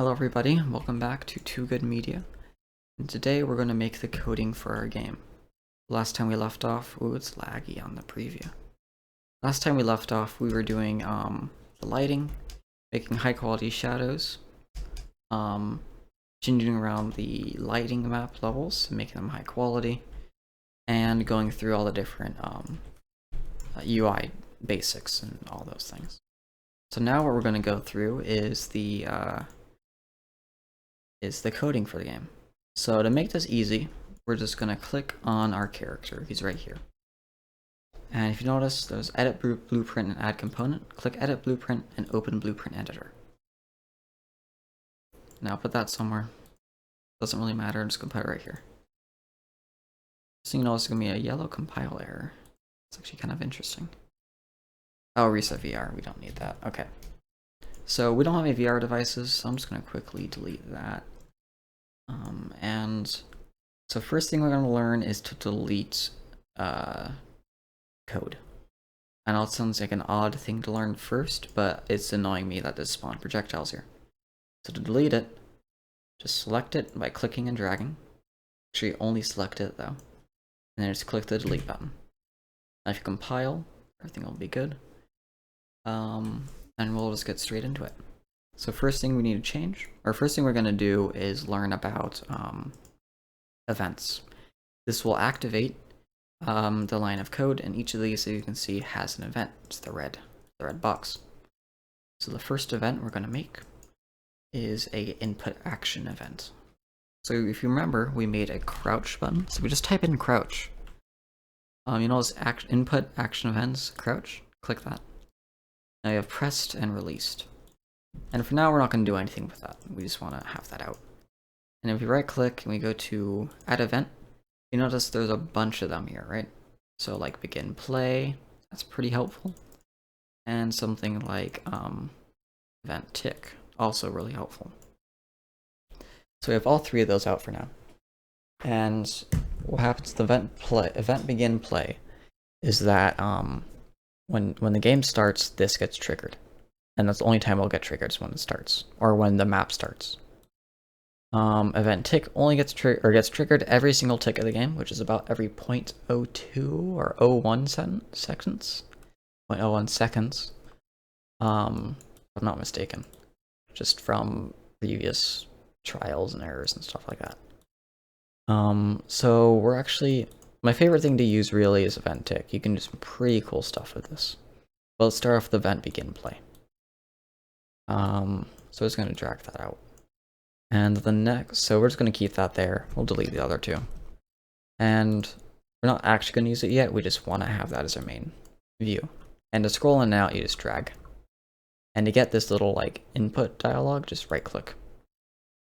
Hello everybody, welcome back to Too Good Media. And today we're going to make the coding for our game. Last time we left off, ooh, it's laggy on the preview. Last time we left off, we were doing the lighting, making high quality shadows, changing around the lighting map levels, making them high quality, and going through all the different UI basics and all those things. So now what we're going to go through is the coding for the game. So to make this easy, we're just going to click on our character. He's right here. And if you notice, there's Edit Blueprint and Add Component. Click Edit Blueprint and open Blueprint Editor. Now put that somewhere. Doesn't really matter, I'm just going to put it right here. So you know it's going to be a yellow compile error. It's actually kind of interesting. Oh, reset VR, we don't need that. Okay. So we don't have any VR devices, so I'm just going to quickly delete that. And so first thing we're going to learn is to delete code. I know it sounds like an odd thing to learn first, but it's annoying me that there's spawn projectiles here. So to delete it, just select it by clicking and dragging. Actually, only select it though. And then just click the delete button. Now if you compile, everything will be good. And we'll just get straight into it. So first thing we need to change, or first thing we're going to do is learn about events. This will activate the line of code, and each of these, as you can see, has an event. It's the red box. So the first event we're going to make is a input action event. So if you remember, we made a crouch button. So we just type in crouch. You notice input action events, crouch, click that. Now you have pressed and released. And for now, we're not going to do anything with that. We just want to have that out. And if we right click and we go to add event, you notice there's a bunch of them here, right? So like begin play, that's pretty helpful. And something like event tick, also really helpful. So we have all three of those out for now. And what happens to the event begin play is that when the game starts, this gets triggered. And that's the only time it'll get triggered is when it starts, or when the map starts. Event tick only gets triggered every single tick of the game, which is about every 0.02 or 0.01 seconds. 0.01 seconds. If I'm not mistaken. Just from previous trials and errors and stuff like that. So we're actually, my favorite thing to use really is event tick. You can do some pretty cool stuff with this. Well, let's start off with event begin play. So it's going to drag that out. And the next, so we're just going to keep that there. We'll delete the other two. And we're not actually going to use it yet. We just want to have that as our main view. And to scroll in and out, you just drag. And to get this little like input dialog, just right click.